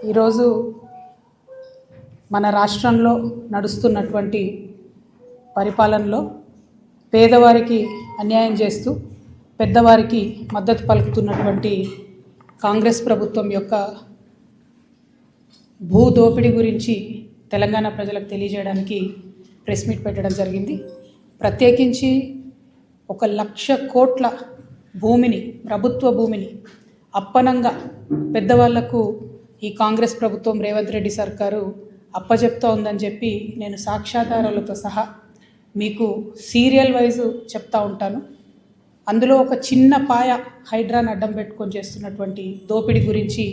ఈరోజు మన రాష్ట్రంలో నడుస్తున్నటువంటి పరిపాలనలో పేదవారికి అన్యాయం చేస్తూ పెద్దవారికి మద్దతు పలుకుతున్నటువంటి కాంగ్రెస్ ప్రభుత్వం యొక్క భూ దోపిడీ గురించి తెలంగాణ ప్రజలకు తెలియజేయడానికి ప్రెస్ మీట్ పెట్టడం జరిగింది. ప్రత్యేకించి 1,00,000 కోట్ల భూమిని, ప్రభుత్వ భూమిని అప్పనంగా పెద్దవాళ్లకు ఈ కాంగ్రెస్ ప్రభుత్వం రేవంత్ రెడ్డి సర్కారు అప్పచెప్తా ఉందని చెప్పి నేను సాక్ష్యాధారాలతో సహా మీకు సీరియల్ వైజ్ చెప్తా ఉంటాను. అందులో ఒక చిన్న పాయ హైడ్రాన్ అడ్డం పెట్టుకొని చేస్తున్నటువంటి దోపిడీ గురించి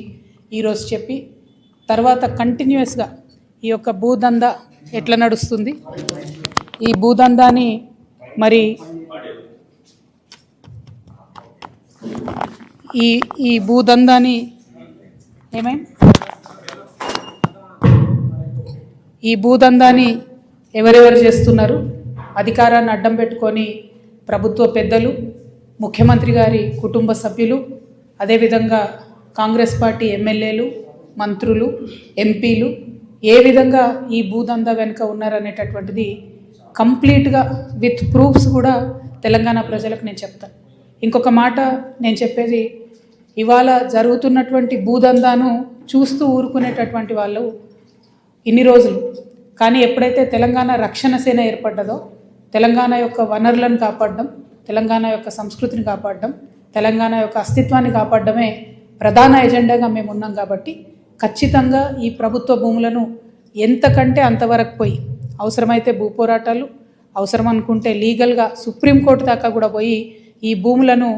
ఈరోజు చెప్పి తర్వాత కంటిన్యూస్గా ఈ యొక్క భూదందా ఎట్లా నడుస్తుంది, ఈ భూదందాని మరి ఈ భూదందాని ఈ భూదందాని ఎవరెవరు చేస్తున్నారు, అధికారాన్ని అడ్డం పెట్టుకొని ప్రభుత్వ పెద్దలు, ముఖ్యమంత్రి గారి కుటుంబ సభ్యులు, అదేవిధంగా కాంగ్రెస్ పార్టీ ఎమ్మెల్యేలు, మంత్రులు, ఎంపీలు ఏ విధంగా ఈ భూదందా వెనుక ఉన్నారనేటటువంటిది కంప్లీట్గా విత్ ప్రూఫ్స్ కూడా తెలంగాణ ప్రజలకు నేను చెప్తాను. ఇంకొక మాట నేను చెప్పేది, ఇవాళ జరుగుతున్నటువంటి భూదందాను చూస్తూ ఊరుకునేటటువంటి వాళ్ళు ఇన్ని రోజులు, కానీ ఎప్పుడైతే తెలంగాణ రక్షణ సేన ఏర్పడ్డదో, తెలంగాణ యొక్క వనరులను కాపాడడం, తెలంగాణ యొక్క సంస్కృతిని కాపాడడం, తెలంగాణ యొక్క అస్తిత్వాన్ని కాపాడడమే ప్రధాన ఎజెండాగా మేము ఉన్నాం. కాబట్టి ఖచ్చితంగా ఈ ప్రభుత్వ భూములను ఎంతకంటే అంతవరకు పోయి, అవసరమైతే భూ పోరాటాలు, అవసరం అనుకుంటే లీగల్గా సుప్రీంకోర్టు దాకా కూడా పోయి ఈ భూములను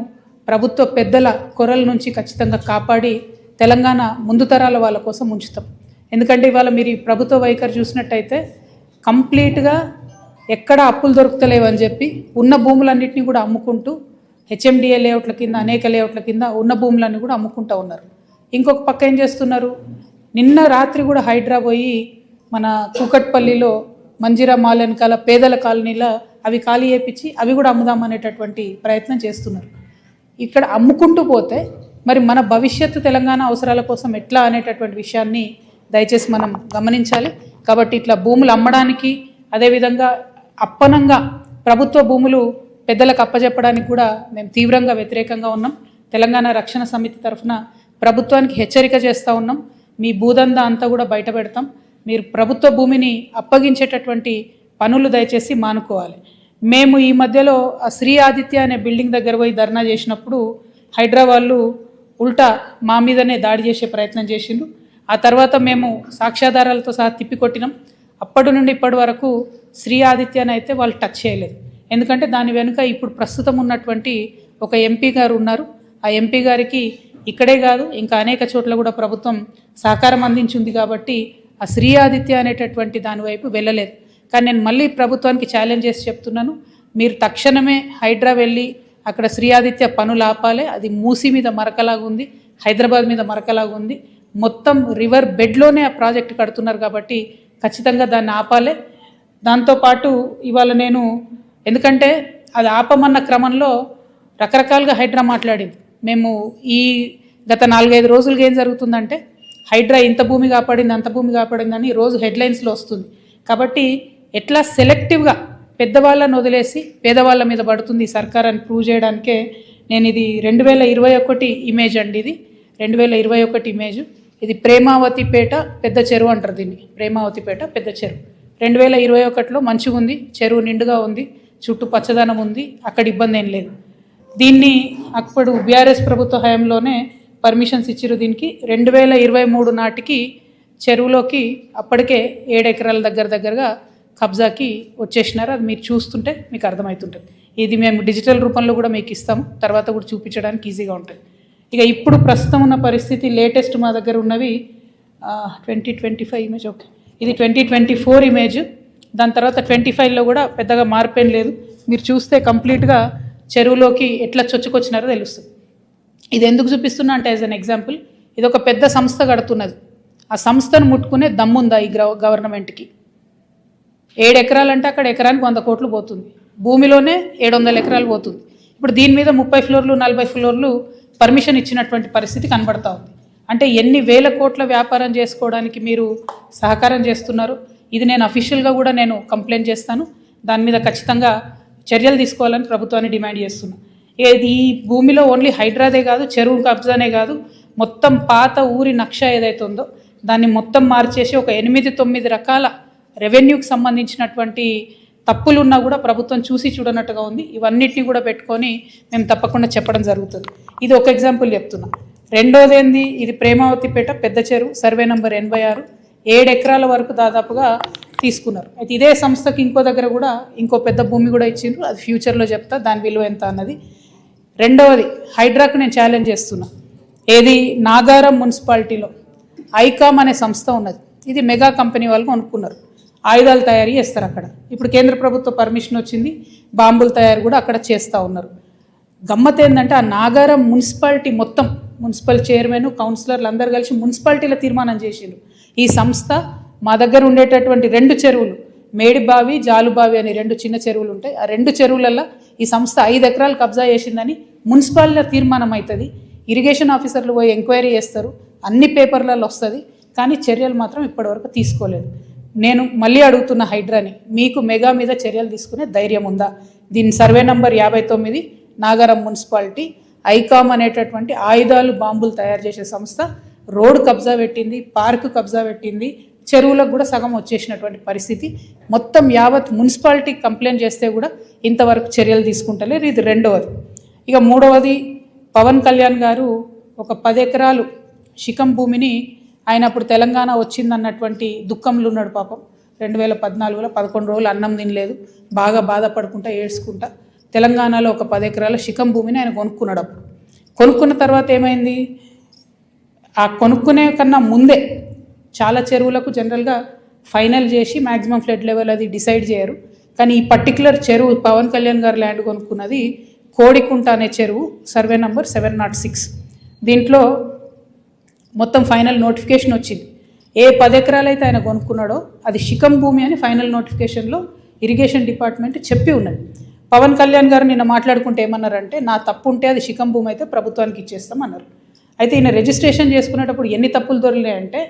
ప్రభుత్వ పెద్దల కొరల నుంచి ఖచ్చితంగా కాపాడి తెలంగాణ ముందు తరాల వాళ్ళ కోసం ఉంచుతాం. ఎందుకంటే ఇవాళ మీరు ఈ ప్రభుత్వ వైఖరి చూసినట్టయితే కంప్లీట్గా ఎక్కడ అప్పులు దొరుకుతలేవని చెప్పి ఉన్న భూములన్నింటినీ కూడా అమ్ముకుంటూ హెచ్ఎండిఏ లేఅవుట్ల కింద, అనేక లేఅవుట్ల కింద ఉన్న భూములన్నీ కూడా అమ్ముకుంటూ ఉన్నారు. ఇంకొక పక్క ఏం చేస్తున్నారు, నిన్న రాత్రి కూడా హైడ్రా పోయి మన కూకట్పల్లిలో మంజిరా మాల్ వెనకాల పేదల కాలనీలో అవి ఖాళీ చేయించి అవి కూడా అమ్ముదామనేటటువంటి ప్రయత్నం చేస్తున్నారు. ఇక్కడ అమ్ముకుంటూ పోతే మరి మన భవిష్యత్తు తెలంగాణ అవసరాల కోసం ఎట్లా అనేటటువంటి విషయాన్ని దయచేసి మనం గమనించాలి. కాబట్టి ఇట్లా భూములు అమ్మడానికి, అదేవిధంగా అప్పనంగా ప్రభుత్వ భూములు పెద్దలకు అప్పచెప్పడానికి కూడా మేము తీవ్రంగా వ్యతిరేకంగా ఉన్నాం. తెలంగాణ రక్షణ సమితి తరఫున ప్రభుత్వానికి హెచ్చరిక చేస్తూ ఉన్నాం. మీ భూదందా అంతా కూడా బయట పెడతాం. మీరు ప్రభుత్వ భూమిని అప్పగించేటటువంటి పనులు దయచేసి మానుకోవాలి. మేము ఈ మధ్యలో ఆ శ్రీ ఆదిత్య అనే బిల్డింగ్ దగ్గర పోయి ధర్నా చేసినప్పుడు హైదరాబాద్లు ఉల్టా మా మీదనే దాడి చేసే ప్రయత్నం చేసిండ్రు. ఆ తర్వాత మేము సాక్ష్యాధారాలతో సహా తిప్పికొట్టినాం. అప్పటి నుండి ఇప్పటి వరకు శ్రీ ఆదిత్యని అయితే వాళ్ళు టచ్ చేయలేదు. ఎందుకంటే దాని వెనుక ఇప్పుడు ప్రస్తుతం ఉన్నటువంటి ఒక ఎంపీ గారు ఉన్నారు. ఆ ఎంపీ గారికి ఇక్కడే కాదు ఇంకా అనేక చోట్ల కూడా ప్రభుత్వం సహకారం అందించింది. కాబట్టి ఆ శ్రీ ఆదిత్య అనేటటువంటి దాని వైపు వెళ్ళలేదు. కానీ నేను మళ్ళీ ప్రభుత్వానికి ఛాలెంజ్ చేసి చెప్తున్నాను, మీరు తక్షణమే హైడ్రా వెళ్ళి అక్కడ శ్రీ ఆదిత్య పనులు ఆపాలి. అది మూసి మీద మరకలాగా ఉంది, హైదరాబాద్ మీద మరకలాగా ఉంది, మొత్తం రివర్ బెడ్లోనే ఆ ప్రాజెక్ట్ కడుతున్నారు. కాబట్టి ఖచ్చితంగా దాన్ని ఆపాలి. దాంతోపాటు ఇవాళ నేను, ఎందుకంటే అది ఆపమన్న క్రమంలో రకరకాలుగా హైడ్రా మాట్లాడింది. మేము ఈ గత 4-5 రోజులుగా ఏం జరుగుతుందంటే హైడ్రా ఇంత భూమి కాపాడింది, అంత భూమి కాపాడిందని రోజు హెడ్లైన్స్లో వస్తుంది. కాబట్టి ఎట్లా సెలెక్టివ్గా పెద్దవాళ్ళని వదిలేసి పేదవాళ్ళ మీద పడుతుంది ఈ సర్కార్ అని ప్రూవ్ చేయడానికే నేను ఇది 2021 ఇమేజ్ అండి. ఇది 2021 ఇమేజ్. ఇది ప్రేమావతిపేట పెద్ద చెరువు అంటారు దీన్ని, ప్రేమావతిపేట పెద్ద చెరువు. 2021లో మంచిగా ఉంది, చెరువు నిండుగా ఉంది, చుట్టూ పచ్చదనం ఉంది, అక్కడ ఇబ్బంది ఏం లేదు. దీన్ని అప్పుడు బీఆర్ఎస్ ప్రభుత్వ హయాంలోనే పర్మిషన్స్ ఇచ్చిరు. దీనికి 2023 నాటికి చెరువులోకి అప్పటికే 7 ఎకరాల దగ్గరగా కబ్జాకి వచ్చేసినారు. అది మీరు చూస్తుంటే మీకు అర్థమవుతుంటుంది. ఇది మేము డిజిటల్ రూపంలో కూడా మీకు ఇస్తాము, తర్వాత కూడా చూపించడానికి ఈజీగా ఉంటుంది. ఇక ఇప్పుడు ప్రస్తుతం ఉన్న పరిస్థితి లేటెస్ట్ మా దగ్గర ఉన్నవి 2025 ఇమేజ్. ఓకే, ఇది 2024 ఇమేజ్. దాని తర్వాత 25లో కూడా పెద్దగా మార్పేం లేదు. మీరు చూస్తే కంప్లీట్గా చెరువులోకి ఎట్లా చొచ్చుకొచ్చినారో తెలుస్తుంది. ఇది ఎందుకు చూపిస్తున్నా అంటే యాజ్ అన్ ఎగ్జాంపుల్, ఇది ఒక పెద్ద సంస్థ కడుతున్నది. ఆ సంస్థను ముట్టుకునే దమ్ముందా ఈ గవర్నమెంట్కి? 7 ఎకరాలంటే అక్కడ ఎకరానికి 100 కోట్లు పోతుంది, భూమిలోనే 700 ఎకరాలు పోతుంది. ఇప్పుడు దీని మీద 30 ఫ్లోర్లు 40 ఫ్లోర్లు పర్మిషన్ ఇచ్చినటువంటి పరిస్థితి కనబడతా ఉంది. అంటే ఎన్ని వేల కోట్ల వ్యాపారం చేసుకోవడానికి మీరు సహకారం చేస్తున్నారు. ఇది నేను అఫీషియల్గా కూడా నేను కంప్లైంట్ చేస్తాను. దాని మీద ఖచ్చితంగా చర్యలు తీసుకోవాలని ప్రభుత్వాన్ని డిమాండ్ చేస్తున్నాను. ఈ భూమిలో ఓన్లీ హైడ్రాదే కాదు, చెరువు కబ్జానే కాదు, మొత్తం పాత ఊరి నక్ష ఏదైతే ఉందో దాన్ని మొత్తం మార్చేసి ఒక 8-9 రకాల రెవెన్యూకి సంబంధించినటువంటి తప్పులున్నా కూడా ప్రభుత్వం చూసి చూడనట్టుగా ఉంది. ఇవన్నిటిని కూడా పెట్టుకొని మేము తప్పకుండా చెప్పడం జరుగుతుంది. ఇది ఒక ఎగ్జాంపుల్ చెప్తున్నా. రెండోది ఏంది, ఇది ప్రేమావతిపేట పెద్ద చెరువు, సర్వే నంబర్ 86, 7 ఎకరాల వరకు దాదాపుగా తీసుకున్నారు. అయితే ఇదే సంస్థకి ఇంకో దగ్గర కూడా ఇంకో పెద్ద భూమి కూడా ఇచ్చిండ్రు. అది ఫ్యూచర్లో చెప్తా దాని విలువ ఎంత అన్నది. రెండవది హైడ్రాకు నేను ఛాలెంజ్ చేస్తున్నా. ఏది, నాగారం మున్సిపాలిటీలో ఐకామ్ అనే సంస్థ ఉన్నది. ఇది మెగా కంపెనీ వాళ్ళు కొనుక్కున్నారు. ఆయుధాలు తయారీ చేస్తారు అక్కడ. ఇప్పుడు కేంద్ర ప్రభుత్వ పర్మిషన్ వచ్చింది, బాంబుల తయారు కూడా అక్కడ చేస్తూ ఉన్నారు. గమ్మత్ ఏంటంటే ఆ నాగారం మున్సిపాలిటీ మొత్తం మున్సిపల్ చైర్మన్, కౌన్సిలర్లు అందరూ కలిసి మున్సిపాలిటీలో తీర్మానం చేసిండ్రు. ఈ సంస్థ మా దగ్గర ఉండేటటువంటి 2 చెరువులు, మేడిబావి, జాలుబావి అని 2 చిన్న చెరువులు ఉంటాయి. ఆ 2 చెరువులలో ఈ సంస్థ 5 ఎకరాలు కబ్జా చేసిందని మున్సిపాలిటీలో తీర్మానం అవుతుంది. ఇరిగేషన్ ఆఫీసర్లు పోయి ఎంక్వైరీ చేస్తారు, అన్ని పేపర్లలో వస్తుంది. కానీ చర్యలు మాత్రం ఇప్పటివరకు తీసుకోలేదు. నేను మళ్ళీ అడుగుతున్న హైడ్రాని, మీకు మెగా మీద చర్యలు తీసుకునే ధైర్యం ఉందా? దీని సర్వే నంబర్ 59, నాగారం మున్సిపాలిటీ, ఐకామ్ అనేటటువంటి ఆయుధాలు బాంబులు తయారు చేసే సంస్థ రోడ్ కబ్జా పెట్టింది, పార్కు కబ్జా పెట్టింది, చెరువులకు కూడా సగం వచ్చేసినటువంటి పరిస్థితి. మొత్తం యావత్ మున్సిపాలిటీ కంప్లైంట్ చేస్తే కూడా ఇంతవరకు చర్యలు తీసుకుంటలేరు. ఇది రెండవది. ఇక మూడవది, పవన్ కళ్యాణ్ గారు ఒక 10 ఎకరాలు శిఖం భూమిని ఆయన అప్పుడు తెలంగాణ వచ్చిందన్నటువంటి దుఃఖంలో ఉన్నాడు పాపం. 2014లో 11 రోజులు అన్నం తినలేదు, బాగా బాధపడుకుంటా ఏడ్చుకుంటా తెలంగాణలో ఒక 10 ఎకరాల శిఖం భూమిని ఆయన కొనుక్కున్నాడు. అప్పుడు కొనుక్కున్న తర్వాత ఏమైంది, ఆ కొనుక్కునే కన్నా ముందే చాలా చెరువులకు జనరల్గా ఫైనల్ చేసి మ్యాక్సిమం ఫ్లడ్ లెవెల్ అది డిసైడ్ చేయరు. కానీ ఈ పర్టికులర్ చెరువు పవన్ కళ్యాణ్ గారు ల్యాండ్ కొనుక్కున్నది కోడికుంట అనే చెరువు, సర్వే నంబర్ 706. దీంట్లో మొత్తం ఫైనల్ నోటిఫికేషన్ వచ్చింది. ఏ 10 ఎకరాలు అయితే ఆయన కొనుక్కున్నాడో అది శిఖం భూమి అని ఫైనల్ నోటిఫికేషన్లో ఇరిగేషన్ డిపార్ట్మెంట్ చెప్పి ఉన్నది. పవన్ కళ్యాణ్ గారు నిన్న మాట్లాడుకుంటే ఏమన్నారంటే, నా తప్పు ఉంటే అది శిఖం భూమి అయితే ప్రభుత్వానికి ఇచ్చేస్తాం అన్నారు. అయితే ఈయన రిజిస్ట్రేషన్ చేసుకునేటప్పుడు ఎన్ని తప్పులు దొరికినాయంటే,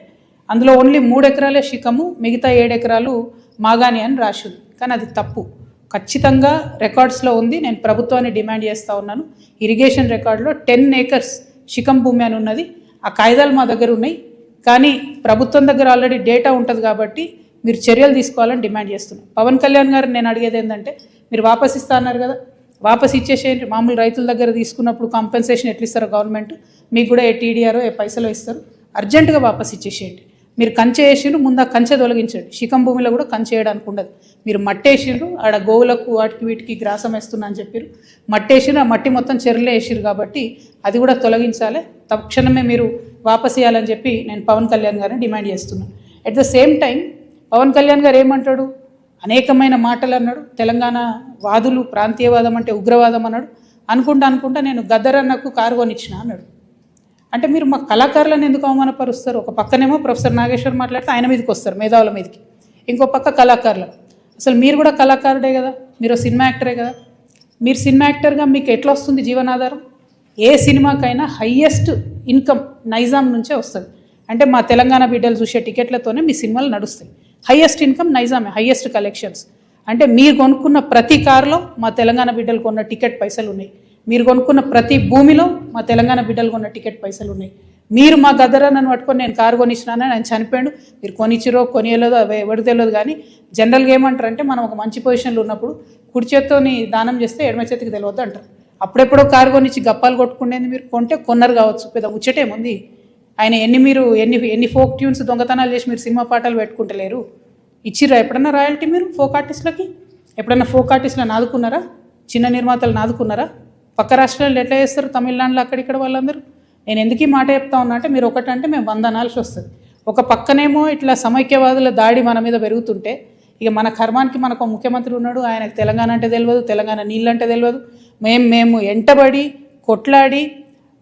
అందులో ఓన్లీ 3 ఎకరాలే శిఖము, మిగతా 7 ఎకరాలు మాగాని అని రాసింది. కానీ అది తప్పు, ఖచ్చితంగా రికార్డ్స్లో ఉంది. నేను ప్రభుత్వాన్ని డిమాండ్ చేస్తూ ఉన్నాను. ఇరిగేషన్ రికార్డులో 10 ఏకర్స్ శిఖం భూమి అని ఉన్నది. ఆ కాయిదాలు మా దగ్గర ఉన్నాయి. కానీ ప్రభుత్వం దగ్గర ఆల్రెడీ డేటా ఉంటుంది కాబట్టి మీరు చర్యలు తీసుకోవాలని డిమాండ్ చేస్తున్నాను. పవన్ కళ్యాణ్ గారు నేను అడిగేది ఏంటంటే, మీరు వాపస్ ఇస్తా అన్నారు కదా, వాపస్ ఇచ్చేసేయండి. మామూలు రైతుల దగ్గర తీసుకున్నప్పుడు కాంపెన్సేషన్ ఎట్లా ఇస్తారో గవర్నమెంట్, మీకు కూడా ఏ టీడీఆరో ఏ పైసలు ఇస్తారు, అర్జెంటుగా వాపస్ ఇచ్చేసేయండి. మీరు కంచె వేసిండ్రు, ముందు ఆ కంచె తొలగించండి. శిఖం భూమిలో కూడా కంచె వేయడానికి ఉండదు. మీరు మట్టేసిండ్రు, ఆడ గోవులకు వాటికి వీటికి గ్రాసం వేస్తున్నా అని చెప్పారు. మట్టేసిండ్రు, ఆ మట్టి మొత్తం చెరువులే వేసిరు కాబట్టి అది కూడా తొలగించాలి. తక్షణమే మీరు వాపస్ ఇవ్వాలని చెప్పి నేను పవన్ కళ్యాణ్ గారిని డిమాండ్ చేస్తున్నాను. At the same time Pawan Kalyan గారు ఏమంటాడు, అనేకమైన మాటలు అన్నాడు. తెలంగాణ వాదులు ప్రాంతీయవాదం అంటే ఉగ్రవాదం అన్నాడు. అనుకుంటా నేను గద్దరన్నకు కారు కొనిచ్చిన అన్నాడు. అంటే మీరు మా కళాకారులను ఎందుకు అవమానపరుస్తారు? ఒక పక్కనేమో ప్రొఫెసర్ నాగేశ్వర్ మాట్లాడితే ఆయన మీదకి వస్తారు, మేధావుల మీదకి. ఇంకో పక్క కళాకారులు. అసలు మీరు కూడా కళాకారుడే కదా, మీరు సినిమా యాక్టరే కదా. మీరు సినిమా యాక్టర్గా మీకు ఎట్లా వస్తుంది జీవనాధారం? ఏ సినిమాకైనా హయ్యెస్ట్ ఇన్కమ్ నైజాం నుంచే వస్తుంది. అంటే మా తెలంగాణ బిడ్డలు చూసే టికెట్లతోనే మీ సినిమాలు నడుస్తాయి. హయ్యెస్ట్ ఇన్కమ్ నైజామే, హయ్యెస్ట్ కలెక్షన్స్. అంటే మీరు కొనుక్కున్న ప్రతి కారులో మా తెలంగాణ బిడ్డలు కొన్న టికెట్ పైసలు ఉన్నాయి. మీరు కొనుక్కున్న ప్రతి భూమిలో మా తెలంగాణ బిడ్డలు కొన్న టికెట్ పైసలు ఉన్నాయి. మీరు మా గద్దరన్నను పట్టుకొని నేను కారు కొనిచ్చినానని ఆయన చనిపోయాడు. మీరు కొనిచ్చిరో కొనియలేదో ఎవరు తెలియదు. కానీ జనరల్గా ఏమంటారంటే, మనం ఒక మంచి పొజిషన్లో ఉన్నప్పుడు కుడి చేత్తోని దానం చేస్తే ఎడమ చేతికి తెలియదు అంటారు. అప్పుడెప్పుడో కారు కొనిచ్చి గప్పాలు కొట్టుకునేది మీరు కొంటే కొన్నారు కావచ్చు, పెద్ద ముచ్చటేముంది. ఆయన ఎన్ని ఫోక్ ట్యూన్స్ దొంగతనాలు చేసి మీరు సినిమా పాటలు పెట్టుకుంటలేరు. ఇచ్చిర్రా ఎప్పుడన్నా రాయల్టీ మీరు ఫోక్ ఆర్టిస్టులకి? ఎప్పుడన్నా ఫోక్ ఆర్టిస్టులను ఆదుకున్నారా? చిన్న నిర్మాతలను ఆదుకున్నారా? పక్క రాష్ట్రాల్లో ఎట్లా చేస్తారు, తమిళనాడులో అక్కడిక్కడ వాళ్ళందరూ. నేను ఎందుకు ఈ మాట చెప్తా ఉన్నా అంటే, మీరు ఒకటంటే మేము 100 అనాల్సి వస్తుంది. ఒక పక్కనేమో ఇట్లా సమైక్యవాదుల దాడి మన మీద పెరుగుతుంటే, ఇక మన కర్మానికి మనకు ముఖ్యమంత్రి ఉన్నాడు, ఆయనకు తెలంగాణ అంటే తెలియదు, తెలంగాణ నీళ్ళంటే తెలియదు. మేము ఎంటబడి కొట్లాడి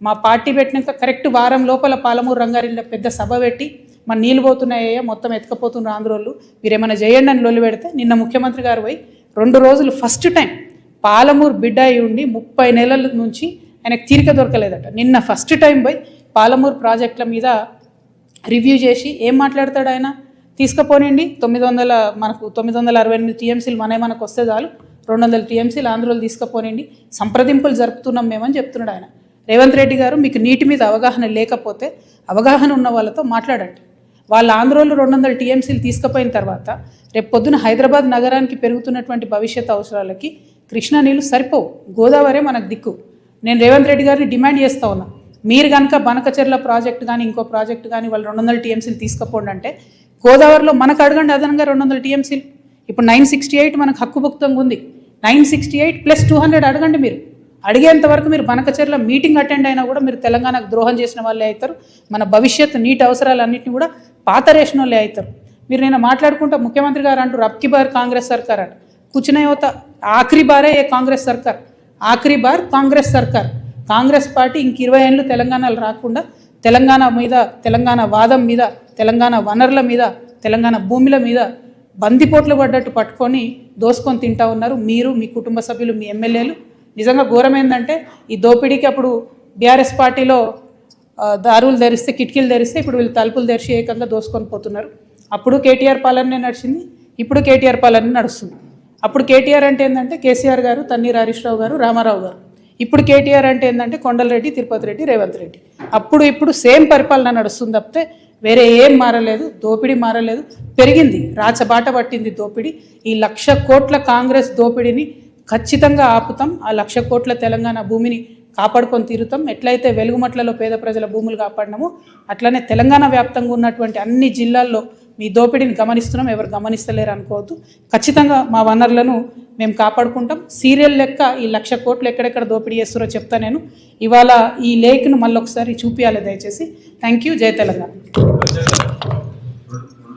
మా పార్టీ పెట్టినాక కరెక్ట్ వారం లోపల పాలమూరు రంగారెడ్డిలో పెద్ద సభ పెట్టి, మన నీళ్ళు పోతున్నాయ్యా మొత్తం ఎత్తుకపోతున్నారు ఆంధ్రోళ్ళు, మీరు ఏమైనా చేయండి అని లొల్లి పెడితే, నిన్న ముఖ్యమంత్రి గారు పోయి 2 రోజులు ఫస్ట్ టైం పాలమూరు బిడ్డ అయి ఉండి 30 నెలల నుంచి ఆయనకు తీరిక దొరకలేదట. నిన్న ఫస్ట్ టైం పోయి పాలమూరు ప్రాజెక్టుల మీద రివ్యూ చేసి ఏం మాట్లాడతాడు ఆయన? తీసుకుపోనండి 968 టీఎంసీలు మనకు వస్తే చాలు, 200 టీఎంసీలు ఆంధ్రోలు తీసుకుపోనండి, సంప్రదింపులు జరుపుతున్నాం మేమని చెప్తున్నాడు ఆయన. రేవంత్ రెడ్డి గారు, మీకు నీటి మీద అవగాహన లేకపోతే అవగాహన ఉన్న వాళ్ళతో మాట్లాడండి. వాళ్ళ ఆంధ్రోలు 200 టీఎంసీలు తీసుకుపోయిన తర్వాత రేపు పొద్దున హైదరాబాద్ నగరానికి పెరుగుతున్నటువంటి భవిష్యత్ అవసరాలకి కృష్ణా నీళ్ళు సరిపోవు, గోదావరి మనకు దిక్కు. నేను రేవంత్ రెడ్డి గారిని డిమాండ్ చేస్తూ ఉన్నా, మీరు కనుక బనకచెర్ల ప్రాజెక్టు కానీ ఇంకో ప్రాజెక్టు కానీ వాళ్ళు 200 టీఎంసీలు తీసుకుపోండి అంటే గోదావరిలో మనకు అడగండి అదనంగా 200 టీఎంసీలు. ఇప్పుడు 968 మనకు హక్కుభుక్తంగా ఉంది, 968 + 200 అడగండి. మీరు అడిగేంత వరకు మీరు బనకచెర్ల మీటింగ్ అటెండ్ అయినా కూడా మీరు తెలంగాణకు ద్రోహం చేసిన వాళ్ళే అవుతారు, మన భవిష్యత్తు నీటి అవసరాలన్నింటినీ కూడా పాత రేషన్ వాళ్ళే అవుతారు. మీరు నేను మాట్లాడుకుంటా ముఖ్యమంత్రి గారు అంటారు అబ్కి బార్ కాంగ్రెస్ సర్కార్ అని, కూర్చునే యువత ఆఖరి బారే ఏ కాంగ్రెస్ సర్కార్, ఆఖరి బార్ కాంగ్రెస్ సర్కార్. కాంగ్రెస్ పార్టీ ఇంక 20 ఏళ్ళు తెలంగాణలో రాకుండా తెలంగాణ మీద, తెలంగాణ వాదం మీద, తెలంగాణ వనరుల మీద, తెలంగాణ భూముల మీద బందిపోట్లు పడ్డట్టు పట్టుకొని దోసుకొని తింటా ఉన్నారు మీరు, మీ కుటుంబ సభ్యులు, మీ ఎమ్మెల్యేలు. నిజంగా ఘోరమైందంటే ఈ దోపిడీకి అప్పుడు బీఆర్ఎస్ పార్టీలో దారులు తెరిస్తే, కిటికీలు తెరిస్తే ఇప్పుడు వీళ్ళు తలుపులు తెరిచి ఏకంగా దోసుకొని పోతున్నారు. అప్పుడు కేటీఆర్ పాలనే నడిచింది, ఇప్పుడు కేటీఆర్ పాలనే నడుస్తుంది. అప్పుడు కేటీఆర్ అంటే ఏంటంటే కేసీఆర్ గారు, తన్నీర్ హరీష్ రావు గారు, రామారావు గారు. ఇప్పుడు కేటీఆర్ అంటే ఏంటంటే కొండలరెడ్డి, తిరుపతి రెడ్డి, రేవంత్ రెడ్డి. అప్పుడు ఇప్పుడు సేమ్ పరిపాలన నడుస్తుంది తప్పితే వేరే ఏం మారలేదు. దోపిడీ మారలేదు, పెరిగింది, రాచబాట పట్టింది దోపిడీ. ఈ 1,00,000 కోట్ల కాంగ్రెస్ దోపిడీని ఖచ్చితంగా ఆపుతాం. ఆ 1,00,000 కోట్ల తెలంగాణ భూమిని కాపాడుకొని తీరుతాం. ఎట్లయితే వెలుగుమట్లలో పేద ప్రజల భూములు కాపాడినామో అట్లనే తెలంగాణ వ్యాప్తంగా ఉన్నటువంటి అన్ని జిల్లాల్లో మీ దోపిడీని గమనిస్తున్నాం, ఎవరు గమనిస్తలేరు అనుకోవద్దు. ఖచ్చితంగా మా వనరులను మేము కాపాడుకుంటాం. సీరియల్ లెక్క ఈ 1,00,000 కోట్లు ఎక్కడెక్కడ దోపిడీ చేస్తారో చెప్తా నేను. ఇవాళ ఈ లేక్ను మళ్ళీ ఒకసారి చూపించాలి దయచేసి. Thank you. జై తెలంగాణ.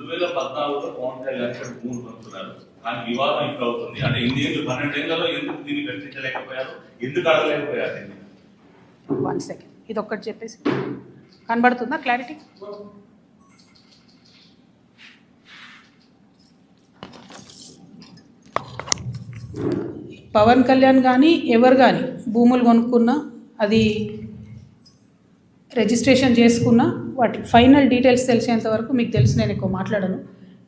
2014లో పవన్ కళ్యాణ్ భూములు కొనుక్కున్నారు, కానీ వివాదం ఇప్పుడు అవుతుంది. అంటే 12 ఏళ్లలో ఎందుకు దీన్ని చర్చించలేకపోయారు, ఎందుకు అడగలేకపోయారు? 1 సెకండ్, ఇది ఒక్కటి చెప్పేసి కనబడుతుందా క్లారిటీ? పవన్ కళ్యాణ్ కానీ ఎవరు కానీ భూములు కొనుక్కున్నా, అది రిజిస్ట్రేషన్ చేసుకున్నా, వాటి ఫైనల్ డీటెయిల్స్ తెలిసేంత వరకు మీకు తెలిసి నేను ఎక్కువ మాట్లాడను.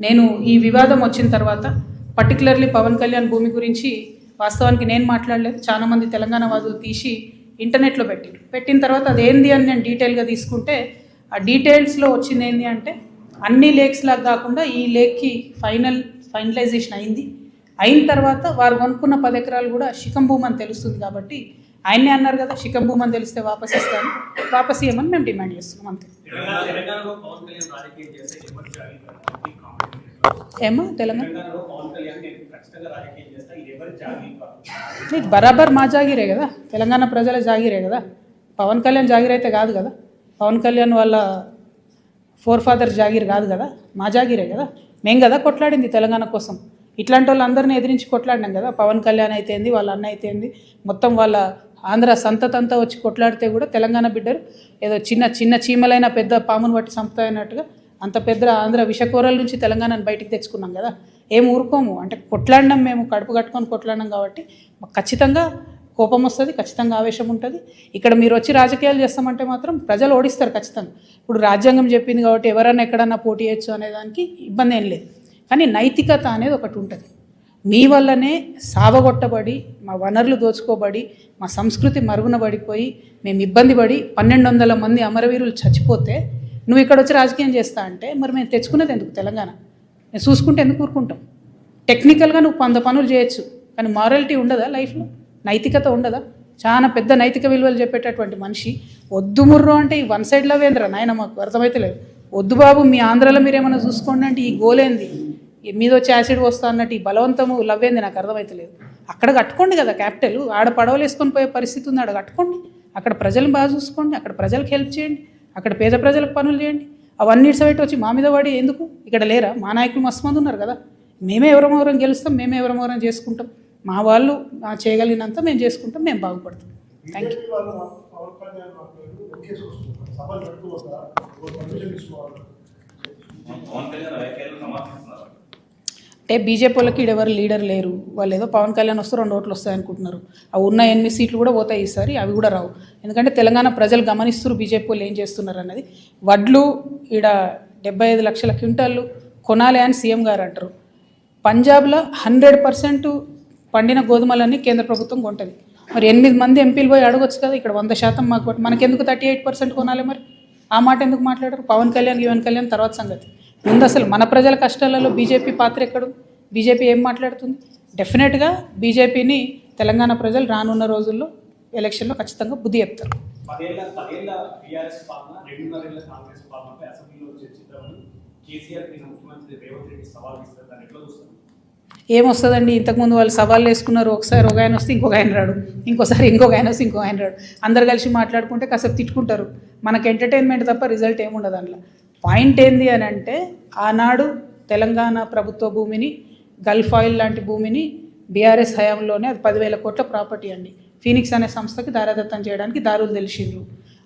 నేను ఈ వివాదం వచ్చిన తర్వాత పర్టికులర్లీ పవన్ కళ్యాణ్ భూమి గురించి వాస్తవానికి నేను మాట్లాడలేదు. చాలామంది తెలంగాణ వాదులు తీసి ఇంటర్నెట్లో పెట్టిన తర్వాత అదేంది అని నేను డీటెయిల్గా తీసుకుంటే ఆ డీటెయిల్స్లో వచ్చింది ఏంటి అంటే అన్ని లేక్స్ లాగా కాకుండా ఈ లేక్కి ఫైనలైజేషన్ అయిన తర్వాత వారు కొనుక్కున్న 10 ఎకరాలు కూడా శిఖం భూమి అని తెలుస్తుంది. కాబట్టి ఆయన్నే అన్నారు కదా, శిఖం భూమి అని తెలిస్తే వాపస్ ఇస్తాను, వాపస్ ఇవ్వమని మేము డిమాండ్ చేస్తున్నాం అంతే. ఏమో తెలంగాణ బరాబర్ మా జాగిరే కదా, తెలంగాణ ప్రజల జాగిరే కదా, పవన్ కళ్యాణ్ జాగిర్ అయితే కాదు కదా, పవన్ కళ్యాణ్ వాళ్ళ ఫాదర్ జాగిర్ కాదు కదా, మా జాగిరే కదా. మేం కదా కొట్లాడింది తెలంగాణ కోసం. ఇట్లాంటి వాళ్ళందరినీ ఎదిరించి కొట్లాడినాం కదా. పవన్ కళ్యాణ్ అయితేంది, వాళ్ళ అన్న అయితేంది, మొత్తం వాళ్ళ ఆంధ్ర సంతతంతా వచ్చి కొట్లాడితే కూడా తెలంగాణ బిడ్డరు ఏదో చిన్న చీమలైన పెద్ద పామును బట్టి సంపుతాయన్నట్టుగా అంత పెద్ద ఆంధ్ర విషకూరల నుంచి తెలంగాణను బయటికి తెచ్చుకున్నాం కదా. ఏం ఊరుకోము అంటే కొట్లాడినాం, మేము కడుపు కట్టుకొని కొట్లాడినాం కాబట్టి ఖచ్చితంగా కోపం వస్తుంది, ఖచ్చితంగా ఆవేశం ఉంటుంది. ఇక్కడ మీరు వచ్చి రాజకీయాలు చేస్తామంటే మాత్రం ప్రజలు ఓడిస్తారు ఖచ్చితంగా. ఇప్పుడు రాజ్యాంగం చెప్పింది కాబట్టి ఎవరన్నా ఎక్కడన్నా పోటీ చేయొచ్చు అనేదానికి ఇబ్బంది ఏం లేదు. కానీ నైతికత అనేది ఒకటి ఉంటుంది. మీ వల్లనే సావగొట్టబడి, మా వనరులు దోచుకోబడి, మా సంస్కృతి మరుగున పడిపోయి, మేము ఇబ్బంది పడి 1,200 మంది అమరవీరులు చచ్చిపోతే నువ్వు ఇక్కడ వచ్చి రాజకీయం చేస్తా అంటే మరి మేము తెచ్చుకునేది ఎందుకు తెలంగాణ? మేము చూసుకుంటే ఎందుకు ఊరుకుంటాం? టెక్నికల్గా నువ్వు 100 పనులు చేయొచ్చు, కానీ మారాలిటీ ఉండదా లైఫ్లో? నైతికత ఉండదా? చాలా పెద్ద నైతిక విలువలు చెప్పేటటువంటి మనిషి వద్దు ముర్రో అంటే ఈ వన్ సైడ్ లవ్ ఏంద్రా నాయన, మాకు అర్థమైతే లేదు. వద్దు బాబు, మీ ఆంధ్రాలో మీరేమైనా చూసుకోండి అంటే ఈ గోలేంది, మీద వచ్చి యాసిడ్ వస్తా అన్నట్టు ఈ బలవంతము లవ్ ఏంది, నాకు అర్థమైతే లేదు. అక్కడ కట్టుకోండి కదా క్యాపిటల్, ఆడ పడవలు వేసుకొని పోయే పరిస్థితి ఉంది, ఆడ కట్టుకోండి. అక్కడ ప్రజలను బాగా చూసుకోండి, అక్కడ ప్రజలకు హెల్ప్ చేయండి, అక్కడ పేద ప్రజలకు పనులు చేయండి. అవన్నీ ఇట్సబెట్టి వచ్చి మా మీద పడి ఎందుకు? ఇక్కడ లేరా మా నాయకులు? మస్తు మంది ఉన్నారు కదా. మేమే ఎవరెవరం గెలుస్తాం, మేమే ఎవరెవరం చేసుకుంటాం. మా వాళ్ళు చేయగలిగినంత మేము చేసుకుంటాం, మేము బాగుపడతాం. Thank you. అంటే బీజేపీ వాళ్ళకి ఈడెవరు లీడర్ లేరు, వాళ్ళు ఏదో పవన్ కళ్యాణ్ వస్తే 2 ఓట్లు వస్తాయి అనుకుంటున్నారు. ఆ ఉన్న 8 సీట్లు కూడా పోతాయి ఈసారి, అవి కూడా రావు. ఎందుకంటే తెలంగాణ ప్రజలు గమనిస్తున్నారు బీజేపీ వాళ్ళు ఏం చేస్తున్నారు అన్నది. వడ్లు ఈడ 75 లక్షల క్వింటాళ్ళు కొనాలి అని సీఎం గారు అంటారు. పంజాబ్లో 100% పండిన గోధుమలన్నీ కేంద్ర ప్రభుత్వం కొంటుంది. మరి 8 మంది ఎంపీలు పోయి అడగొచ్చు కదా, ఇక్కడ 100% మాకు, మనకెందుకు 38% కొనాలి? మరి ఆ మాట ఎందుకు మాట్లాడరు? పవన్ కళ్యాణ్ తర్వాత సంగతి. ముందు అసలు మన ప్రజల కష్టాలలో బీజేపీ పాత్ర ఎక్కడు? బీజేపీ ఏం మాట్లాడుతుంది? డెఫినెట్గా బీజేపీని తెలంగాణ ప్రజలు రానున్న రోజుల్లో ఎలక్షన్లో ఖచ్చితంగా బుద్ధి చెప్తారు. 10 ఏళ్ల టీఆర్ఎస్ పాలన, 2.5 ఏళ్ల కాంగ్రెస్ పాలనపై అసెంబ్లీలో చర్చిద్దామని కేసీఆర్ ముఖ్యమంత్రి రేవంత్ రెడ్డి సవాల్ ఇస్తారు. దాన్ని ఎట్లా చూస్తారు? ఏమొస్తుందండి? ఇంతకుముందు వాళ్ళు సవాళ్ళు వేసుకున్నారు. ఒకసారి ఒక ఆయన వస్తే ఇంకొక ఆయన రాడు, ఇంకోసారి ఇంకొక ఆయన వస్తే ఇంకొక ఆయన రాడు. అందరు కలిసి మాట్లాడుకుంటే కాసేపు తిట్టుకుంటారు. మనకు ఎంటర్టైన్మెంట్ తప్ప రిజల్ట్ ఏముండదు అందులో. పాయింట్ ఏంది అని అంటే, ఆనాడు తెలంగాణ ప్రభుత్వ భూమిని, గల్ఫ్ ఆయిల్ లాంటి భూమిని బీఆర్ఎస్ హయాంలోనే, అది 10,000 కోట్ల ప్రాపర్టీ అండి, ఫీనిక్స్ అనే సంస్థకి దారాదత్తం చేయడానికి దారులు తెలిసిండ్రు.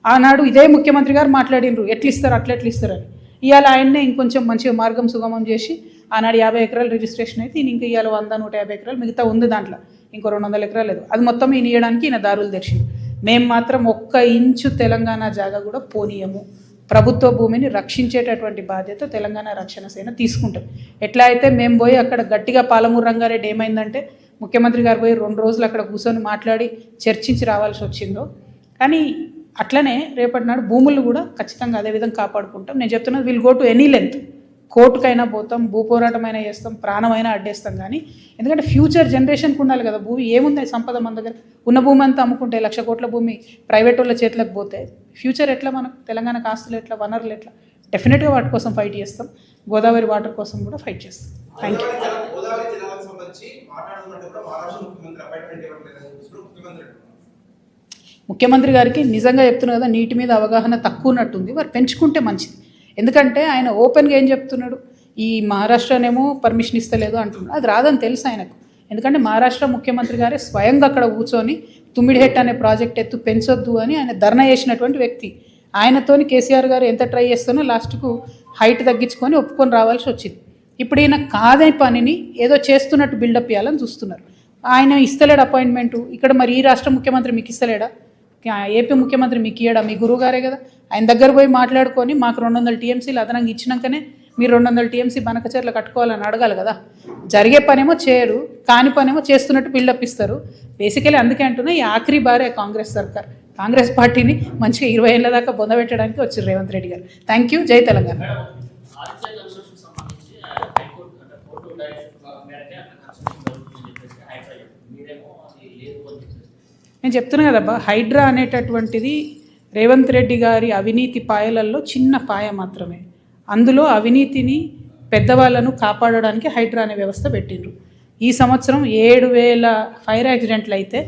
ఆనాడు ఇదే ముఖ్యమంత్రి గారు మాట్లాడినరు, ఎట్లా ఇస్తారు అని. ఇవాళ ఆయన్నే ఇంకొంచెం మంచిగా మార్గం సుగమం చేసి, ఆనాడు 50 ఎకరాలు రిజిస్ట్రేషన్ అయితే ఈయన ఇంకా ఇవాళ 100-150 ఎకరాలు మిగతా ఉంది, దాంట్లో ఇంకో 200 ఎకరాలు లేదు, అది మొత్తం ఈయన ఇవ్వడానికి ఈయన దారులు తెరిచిండు. మేము మాత్రం 1 ఇంచు తెలంగాణ జాగా కూడా పోనీయము. ప్రభుత్వ భూమిని రక్షించేటటువంటి బాధ్యత తెలంగాణ రక్షణ సేన తీసుకుంటాం. ఎట్లా అయితే మేము పోయి అక్కడ గట్టిగా పాలమూరు రంగారెడ్డి ఏమైందంటే, ముఖ్యమంత్రి గారు పోయి 2 రోజులు అక్కడ కూర్చొని మాట్లాడి చర్చించి రావాల్సి వచ్చిందో, కానీ అట్లనే రేపటి నాడు భూములు కూడా ఖచ్చితంగా అదేవిధంగా కాపాడుకుంటాం. నేను చెప్తున్నది, will go to any length. కోర్టుకైనా పోతాం, భూపోరాటమైనా చేస్తాం, ప్రాణమైనా అడ్డేస్తాం. కానీ ఎందుకంటే ఫ్యూచర్ జనరేషన్కి ఉండాలి కదా భూమి. ఏముంది సంపద మన దగ్గర? ఉన్న భూమి అంతా అమ్ముకుంటే 1,00,000 కోట్ల భూమి ప్రైవేట్ వాళ్ళ చేతులకు పోతే ఫ్యూచర్ ఎట్లా? మనకు తెలంగాణకు ఆస్తులు ఎట్లా, వనరులు ఎట్లా? డెఫినెట్గా వాటి కోసం ఫైట్ చేస్తాం. గోదావరి వాటర్ కోసం కూడా ఫైట్ చేస్తాం. Thank you. ముఖ్యమంత్రి గారికి నిజంగా చెప్తున్నా కదా, నీటి మీద అవగాహన తక్కువ ఉన్నట్టుంది. వారు పెంచుకుంటే మంచిది. ఎందుకంటే ఆయన ఓపెన్గా ఏం చెప్తున్నాడు, ఈ మహారాష్ట్రనేమో పర్మిషన్ ఇస్తలేదు అంటున్నాడు. అది రాదని తెలుసు ఆయనకు. ఎందుకంటే మహారాష్ట్ర ముఖ్యమంత్రి గారే స్వయంగా అక్కడ కూర్చొని తుమ్మిడిహెట్ అనే ప్రాజెక్ట్ ఎత్తు పెంచొద్దు అని ఆయన ధర్నా చేసినటువంటి వ్యక్తి. ఆయనతోని కేసీఆర్ గారు ఎంత ట్రై చేస్తున్నా లాస్ట్కు హైట్ తగ్గించుకొని ఒప్పుకొని రావాల్సి వచ్చింది. ఇప్పుడు ఈయన కాదే పనిని ఏదో చేస్తున్నట్టు బిల్డప్ ఇవ్వాలని చూస్తున్నారు. ఆయన ఇస్తలేడు అపాయింట్మెంటు. ఇక్కడ మరి ఈ రాష్ట్ర ముఖ్యమంత్రి మీకు ఇస్తలేడా? ఏపీ ముఖ్యమంత్రి మీకు ఇయ్యడా? మీ గురువు గారే కదా. ఆయన దగ్గర పోయి మాట్లాడుకొని మాకు 200 టీఎంసీలు అదనంగా ఇచ్చినాకనే మీరు 200 టీఎంసీ బనకచర్లు కట్టుకోవాలని అడగాలి కదా. జరిగే పనేమో చేయరు, కాని పనేమో చేస్తున్నట్టు బిల్డప్ ఇస్తారు. బేసికలీ అందుకే అంటున్నా, ఈ ఆఖరి బారే కాంగ్రెస్ సర్కార్, కాంగ్రెస్ పార్టీని మంచిగా 20 ఏళ్ళ దాకా బొందబెట్టడానికి వచ్చారు రేవంత్ రెడ్డి గారు. Thank you. జై తెలంగాణ. నేను చెప్తున్నా కదబ్బా, హైడ్రా అనేటటువంటిది రేవంత్ రెడ్డి గారి అవినీతి పాయలల్లో చిన్న పాయ మాత్రమే. అందులో అవినీతిని, పెద్దవాళ్ళను కాపాడడానికి హైడ్రా అనే వ్యవస్థ పెట్టిండ్రు. ఈ సంవత్సరం 7,000 ఫైర్ యాక్సిడెంట్లు అయితే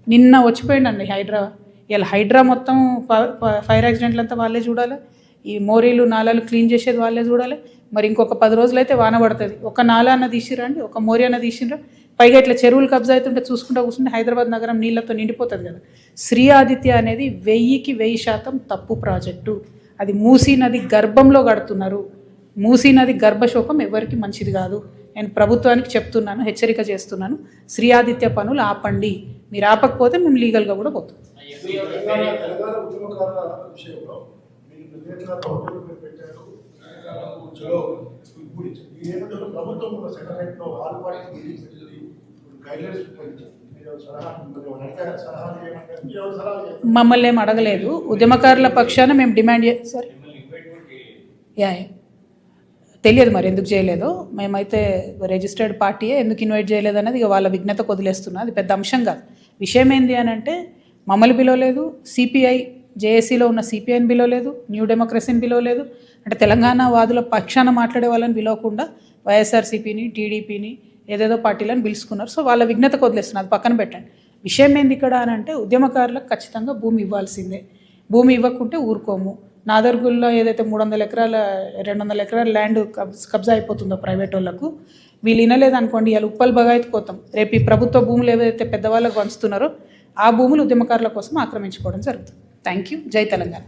నిన్న వచ్చిపోయిందండి హైడ్రా. ఇలా హైడ్రా మొత్తం ఫైర్ యాక్సిడెంట్లు అంతా వాళ్ళే చూడాలి, ఈ మోరీలు నాలాలు క్లీన్ చేసేది వాళ్ళే చూడాలి. మరి ఇంకొక 10 రోజులైతే వాన పడుతుంది. ఒక నాలా అన్న తీసిరా అండి, ఒక మోరీ అన్న తీసిరా? పైగా ఇట్లా చెరువులు కబ్జా అవుతుంటే చూసుకుంటూ కూర్చుంటే హైదరాబాద్ నగరం నీళ్ళతో నిండిపోతుంది కదా. శ్రీ ఆదిత్య అనేది 1000కి 1000% తప్పు ప్రాజెక్టు. అది మూసీ నది గర్భంలో కడుతున్నారు. మూసీ నది గర్భశోకం ఎవరికి మంచిది కాదు. నేను ప్రభుత్వానికి చెప్తున్నాను, హెచ్చరిక చేస్తున్నాను, శ్రీ ఆదిత్య పనులు ఆపండి. మీరు ఆపకపోతే మేము లీగల్గా కూడా పోతాం. మమ్మల్ని ఏం అడగలేదు. ఉద్యమకారుల పక్షాన మేము డిమాండ్ సార్ తెలియదు మరి ఎందుకు చేయలేదో. మేమైతే రిజిస్టర్డ్ పార్టీయే, ఎందుకు ఇన్వైట్ చేయలేదు అనేది ఇక వాళ్ళ విఘ్నతకు వదిలేస్తున్నా. అది పెద్ద అంశం కాదు. విషయం ఏంది అని అంటే, మమ్మల్ని పిలవలేదు, సిపిఐ జేఏసీలో ఉన్న సిపిఐని పిలవలేదు, న్యూ డెమోక్రసీని పిలవలేదు. అంటే తెలంగాణ వాదుల పక్షాన మాట్లాడే వాళ్ళని పిలవకుండా వైఎస్ఆర్సీపీని, టీడీపీని, ఏదేదో పార్టీలను పిలుచుకున్నారు. సో వాళ్ళ విఘ్నతకు వదిలేస్తున్నారు, అది పక్కన పెట్టండి. విషయం ఏంది ఇక్కడ అని అంటే, ఉద్యమకారులకు ఖచ్చితంగా భూమి ఇవ్వాల్సిందే. భూమి ఇవ్వకుంటే ఊరుకోము. నాదర్గుల్లో ఏదైతే 300 ఎకరాల 200 ఎకరాల ల్యాండ్ కబ్జా అయిపోతుందో ప్రైవేట్ వాళ్ళకు, వీళ్ళు వినలేదనుకోండి, ఇలా ఉప్పల్ బగాయత్తుకోతాం. రేపు ఈ ప్రభుత్వ భూములు ఏవైతే పెద్దవాళ్ళకు పంచుతున్నారో ఆ భూములు ఉద్యమకారుల కోసం ఆక్రమించుకోవడం జరుగుతుంది. Thank you. జై తెలంగాణ.